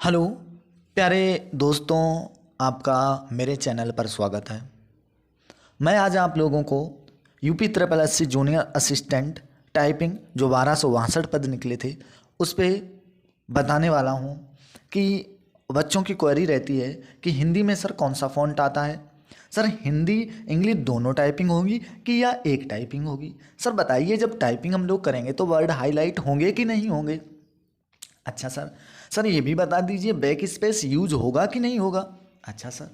Hello प्यारे दोस्तों, आपका मेरे चैनल पर स्वागत है। मैं आज आप लोगों को UP triple S C junior assistant typing जो 1262 पद निकले थे उस पे बताने वाला हूँ कि बच्चों की क्वेरी रहती है कि हिंदी में सर कौन सा फ़ॉन्ट आता है। सर हिंदी इंग्लिश दोनों टाइपिंग होगी कि या एक टाइपिंग होगी। सर बताइए, जब टाइपिंग हम लोग करेंगे तो वर्ड हाईलाइट होंगे कि नहीं होंगे। अच्छा सर, सर ये भी बता दीजिए बैक स्पेस यूज होगा कि नहीं होगा। अच्छा सर,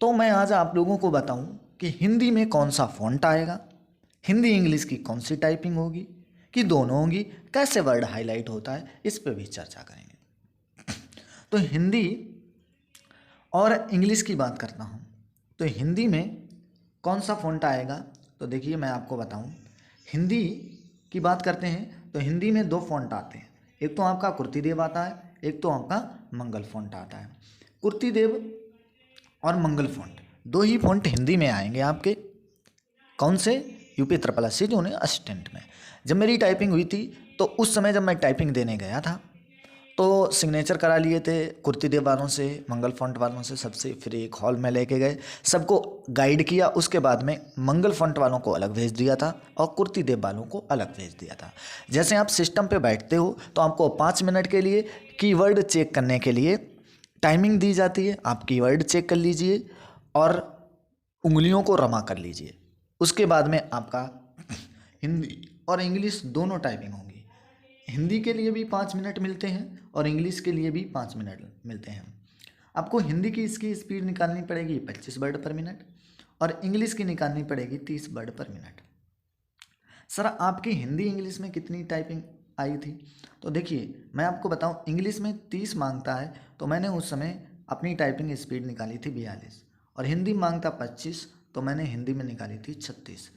तो मैं आज आप लोगों को बताऊं कि हिंदी में कौन सा फॉन्ट आएगा, हिंदी इंग्लिश की कौन सी टाइपिंग होगी कि दोनों होंगी, कैसे वर्ड हाईलाइट होता है, इस पे भी चर्चा करेंगे। तो हिंदी और इंग्लिश की बात करता हूँ तो हिंदी में कौन सा फॉन्ट आएगा। तो देखिए मैं आपको बताऊँ, हिंदी की बात करते हैं तो हिंदी में दो फॉन्ट आते हैं। एक तो आपका कुर्तीदेव आता है, एक तो आपका मंगल फॉन्ट आता है। कुर्तीदेव और मंगल फॉन्ट दो ही फॉन्ट हिंदी में आएंगे आपके। कौन से? UP triple S C junior assistant में। जब मेरी टाइपिंग हुई थी तो उस समय जब मैं टाइपिंग देने गया था तो सिग्नेचर करा लिए थे कुर्तीदेव वालों से, मंगल फॉन्ट वालों से, सबसे। फिर एक हॉल में लेके गए, सबको गाइड किया। उसके बाद में मंगल फॉन्ट वालों को अलग भेज दिया था और कुर्तीदेव वालों को अलग भेज दिया था। जैसे आप सिस्टम पे बैठते हो तो आपको 5 मिनट के लिए कीवर्ड चेक करने के लिए टाइमिंग दी जाती है। आप कीवर्ड चेक कर लीजिए और उंगलियों को रमा कर लीजिए। उसके बाद में आपका हिंदी और इंग्लिश दोनों टाइपिंग होंगी। हिंदी के लिए भी 5 मिनट मिलते हैं और इंग्लिश के लिए भी 5 मिनट मिलते हैं। आपको हिंदी की इसकी स्पीड निकालनी पड़ेगी 25 वर्ड पर मिनट और इंग्लिश की निकालनी पड़ेगी 30 वर्ड पर मिनट। सर आपकी हिंदी इंग्लिश में कितनी टाइपिंग आई थी? तो देखिए मैं आपको बताऊं, इंग्लिश में 30 मांगता है तो मैंने उस समय अपनी टाइपिंग स्पीड निकाली थी 42 और हिंदी मांगता 25 तो मैंने हिंदी में निकाली थी 36।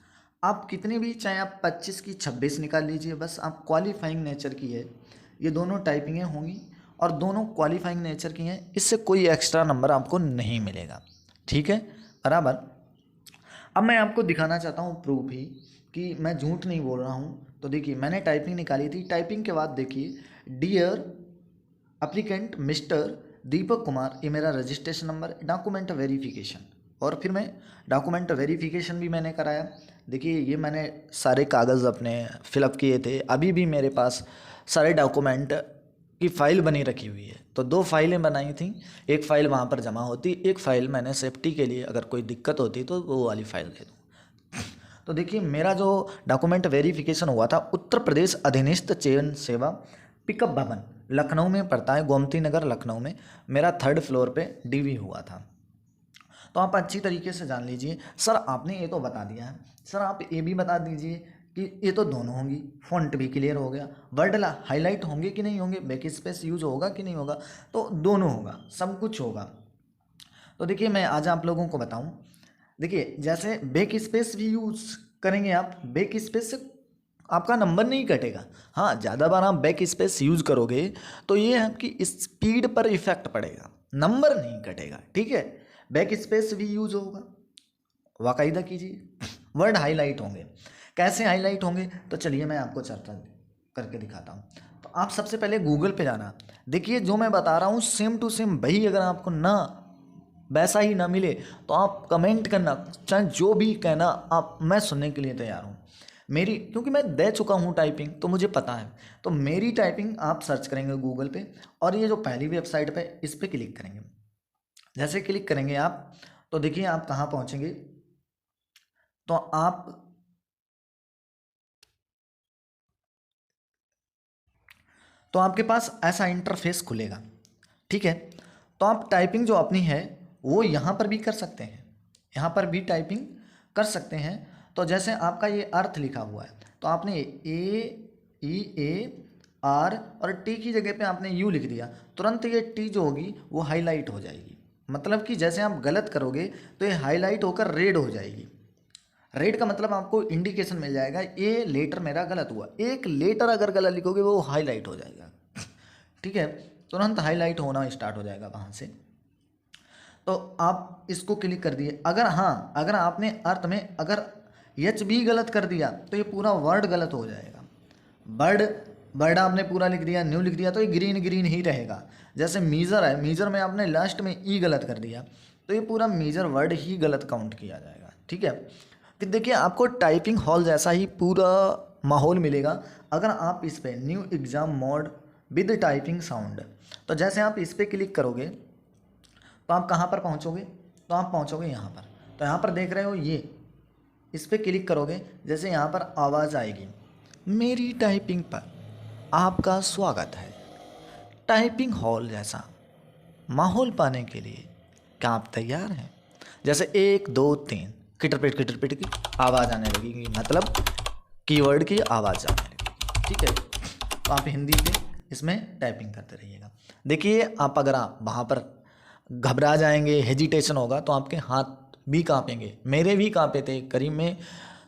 आप कितनी भी, चाहे आप 25 की 26 निकाल लीजिए, बस आप क्वालिफाइंग नेचर की है। ये दोनों टाइपिंगें होंगी और दोनों क्वालिफाइंग नेचर की हैं, इससे कोई एक्स्ट्रा नंबर आपको नहीं मिलेगा। ठीक है, बराबर। अब मैं आपको दिखाना चाहता हूँ प्रूफ ही कि मैं झूठ नहीं बोल रहा हूँ। तो देखिए मैंने टाइपिंग निकाली थी। टाइपिंग के बाद देखिए, dear applicant mister Deepak Kumar, ये मेरा रजिस्ट्रेशन नंबर, डॉक्यूमेंट वेरिफिकेशन। और फिर मैं डॉक्यूमेंट वेरिफिकेशन भी मैंने कराया। देखिए ये मैंने सारे कागज़ अपने फिलअप किए थे। अभी भी मेरे पास सारे डॉक्यूमेंट की फ़ाइल बनी रखी हुई है। तो दो फाइलें बनाई थी, एक फ़ाइल वहाँ पर जमा होती, एक फ़ाइल मैंने सेफ्टी के लिए अगर कोई दिक्कत होती तो वो वाली फ़ाइल दे दूँ। तो देखिए मेरा जो डॉक्यूमेंट वेरिफिकेशन हुआ था, उत्तर प्रदेश अधीनस्थ चयन सेवा पिकअप भवन लखनऊ में पड़ता है, गोमती नगर लखनऊ में। मेरा 3rd फ्लोर पे डीवी हुआ था। तो आप अच्छी तरीके से जान लीजिए। सर आपने ये तो बता दिया है, सर आप ये भी बता दीजिए कि ये तो दोनों होंगी, फॉन्ट भी क्लियर हो गया, वर्ड हाईलाइट होंगे कि नहीं होंगे, बैक स्पेस यूज होगा कि नहीं होगा। तो दोनों होगा, सब कुछ होगा। तो देखिए मैं आज आप लोगों को बताऊं, देखिए जैसे बैक स्पेस भी यूज करेंगे आप, बैक स्पेस से आपका नंबर नहीं कटेगा। हाँ, ज़्यादा बार आप बैक स्पेस यूज करोगे तो ये है कि स्पीड पर इफेक्ट पड़ेगा, नंबर नहीं कटेगा। ठीक है, बैक स्पेस भी यूज होगा, बाकायदा कीजिए। वर्ड हाईलाइट होंगे, कैसे हाईलाइट होंगे तो चलिए मैं आपको चर्चा करके दिखाता हूँ। तो आप सबसे पहले गूगल पे जाना। देखिए जो मैं बता रहा हूँ सेम टू सेम वही, अगर आपको ना वैसा ही ना मिले तो आप कमेंट करना, चाहे जो भी कहना, आप, मैं सुनने के लिए तैयार हूँ। मेरी, क्योंकि मैं दे चुका हूँ टाइपिंग तो मुझे पता है। तो मेरी टाइपिंग आप सर्च करेंगे गूगल पे और ये जो पहली वेबसाइट पे, इस पर क्लिक करेंगे। जैसे क्लिक करेंगे आप तो देखिए आप कहाँ पहुँचेंगे। तो आपके पास ऐसा इंटरफेस खुलेगा। ठीक है, तो आप टाइपिंग जो अपनी है वो यहाँ पर भी कर सकते हैं, यहाँ पर भी टाइपिंग कर सकते हैं। तो जैसे आपका ये अर्थ लिखा हुआ है तो आपने A और टी की जगह पे आपने यू लिख दिया, तुरंत ये टी जो होगी वो हाईलाइट हो जाएगी। मतलब कि जैसे आप गलत करोगे तो ये हाईलाइट होकर रेड हो जाएगी। रेड का मतलब आपको इंडिकेशन मिल जाएगा ये लेटर मेरा गलत हुआ। एक लेटर अगर गलत लिखोगे वो हाईलाइट हो जाएगा। ठीक है, तुरंत हाईलाइट होना स्टार्ट हो जाएगा वहाँ से। तो आप इसको क्लिक कर दिए। अगर हाँ, अगर आपने अर्थ में अगर एच भी गलत कर दिया तो ये पूरा वर्ड गलत हो जाएगा। वर्ड वर्ड आपने पूरा लिख दिया, न्यू लिख दिया, तो ये ग्रीन ग्रीन ही रहेगा। जैसे मीज़र है, मीज़र में आपने लास्ट में ई गलत कर दिया तो ये पूरा मीज़र वर्ड ही गलत काउंट किया जाएगा। ठीक है, फिर देखिए आपको टाइपिंग हॉल जैसा ही पूरा माहौल मिलेगा अगर आप इस पर new exam mode with typing sound, तो जैसे आप इस पर क्लिक करोगे तो आप कहाँ पर पहुँचोगे, तो आप पहुँचोगे यहाँ पर। तो यहाँ पर देख रहे हो ये, इस पर क्लिक करोगे, जैसे यहाँ पर आवाज़ आएगी, मेरी टाइपिंग पर आपका स्वागत है। टाइपिंग हॉल जैसा माहौल पाने के लिए क्या आप तैयार हैं? जैसे 1 2 3 किटर पिट की आवाज़ आने लगेगी, मतलब कीवर्ड की आवाज़ आने लगेगी। ठीक है, तो आप हिंदी पे इसमें टाइपिंग करते रहिएगा। देखिए आप अगर आप वहाँ पर घबरा जाएंगे, हेजिटेशन होगा, तो आपके हाथ भी कांपेंगे। मेरे भी कांपे थे, करीब में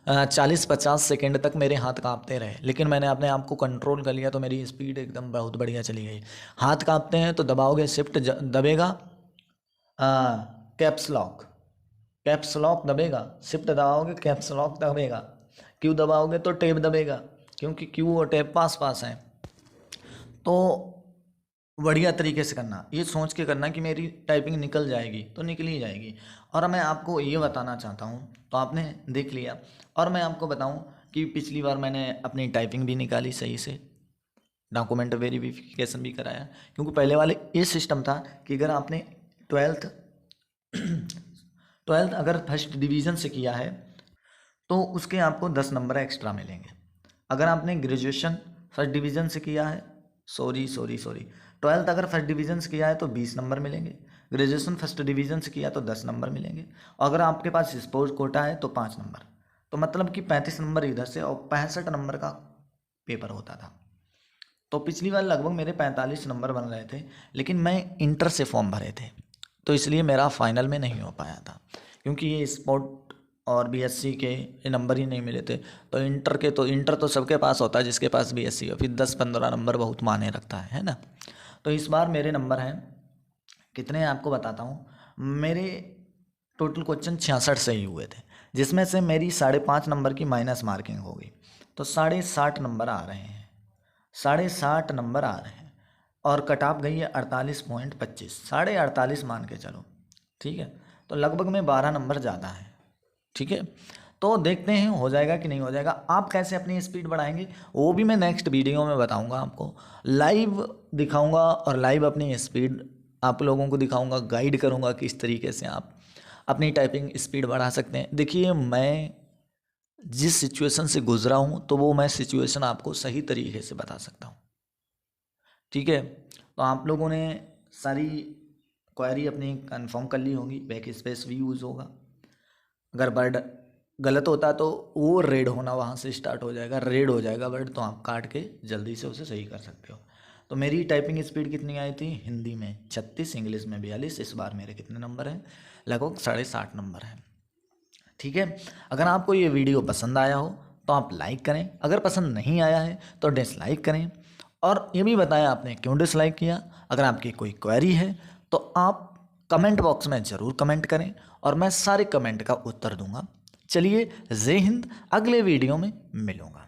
40-50 सेकेंड तक मेरे हाथ कांपते रहे, लेकिन मैंने अपने आप को कंट्रोल कर लिया तो मेरी स्पीड एकदम बहुत बढ़िया चली गई। हाथ कांपते हैं तो दबाओगे शिफ्ट दबेगा, कैप्स लॉक दबेगा, शिफ्ट दबाओगे कैप्स लॉक दबेगा, क्यू दबाओगे तो टैब दबेगा, क्योंकि क्यू और टैब पास पास हैं। तो बढ़िया तरीके से करना, ये सोच के करना कि मेरी टाइपिंग निकल जाएगी तो निकल ही जाएगी। और मैं आपको ये बताना चाहता हूँ, तो आपने देख लिया, और मैं आपको बताऊँ कि पिछली बार मैंने अपनी टाइपिंग भी निकाली सही से, डॉक्यूमेंट वेरिफिकेशन भी कराया, क्योंकि पहले वाले ये सिस्टम था कि अगर आपने ट्वेल्थ अगर फर्स्ट डिवीज़न से किया है तो उसके आपको 10 नंबर एक्स्ट्रा मिलेंगे। अगर आपने ग्रेजुएशन फर्स्ट डिवीज़न से किया है, सॉरी 12th अगर फर्स्ट डिवीज़न से किया है तो 20 नंबर मिलेंगे, ग्रेजुएशन फर्स्ट डिवीज़न से किया तो 10 नंबर मिलेंगे, अगर आपके पास स्पोर्ट्स कोटा है तो 5 नंबर, तो मतलब कि 35 नंबर इधर से और 65 नंबर का पेपर होता था। तो पिछली बार लगभग मेरे 45 नंबर बन रहे थे, लेकिन मैं इंटर से फॉर्म भरे थे तो इसलिए मेरा फाइनल में नहीं हो पाया था, क्योंकि ये स्पोर्ट और बीएससी के ये नंबर ही नहीं मिले थे। तो इंटर तो सबके पास होता है जिसके पास बीएससी हो, फिर 10-15 नंबर बहुत मायने रखता है ना। तो इस बार मेरे नंबर हैं कितने हैं आपको बताता हूँ। मेरे टोटल क्वेश्चन 66 सही हुए थे, जिसमें से मेरी 5.5 नंबर की माइनस मार्किंग हो गई, तो 60.5 नंबर आ रहे हैं, 60.5 नंबर आ रहे हैं, और कट ऑफ गई है 48.25, 48.5 मान के चलो। ठीक है, तो लगभग में 12 नंबर ज़्यादा है। ठीक है, तो देखते हैं हो जाएगा कि नहीं हो जाएगा। आप कैसे अपनी स्पीड बढ़ाएंगे वो भी मैं नेक्स्ट वीडियो में बताऊंगा, आपको लाइव दिखाऊंगा और लाइव अपनी स्पीड आप लोगों को दिखाऊंगा, गाइड करूंगा किस तरीके से आप अपनी टाइपिंग स्पीड बढ़ा सकते हैं। देखिए मैं जिस सिचुएशन से गुजरा हूं तो वो मैं सिचुएशन आपको सही तरीके से बता सकता हूँ। ठीक है, तो आप लोगों ने सारी क्वेरी अपनी कंफर्म कर ली होगी, बैक स्पेस भी यूज़ होगा, अगर वर्ड गलत होता तो वो रेड होना वहाँ से स्टार्ट हो जाएगा, रेड हो जाएगा वर्ड, तो आप काट के जल्दी से उसे सही कर सकते हो। तो मेरी टाइपिंग स्पीड कितनी आई थी, हिंदी में 36, इंग्लिश में 42, इस बार मेरे कितने नंबर हैं, लगभग 60.5 नंबर हैं। ठीक है, अगर आपको ये वीडियो पसंद आया हो तो आप लाइक करें, अगर पसंद नहीं आया है तो डिसलाइक करें, और ये भी बताएं आपने क्यों डिसलाइक किया। अगर आपकी कोई क्वेरी है तो आप कमेंट बॉक्स में ज़रूर कमेंट करें और मैं सारे कमेंट का उत्तर दूंगा। चलिए, जय हिंद, अगले वीडियो में मिलूंगा।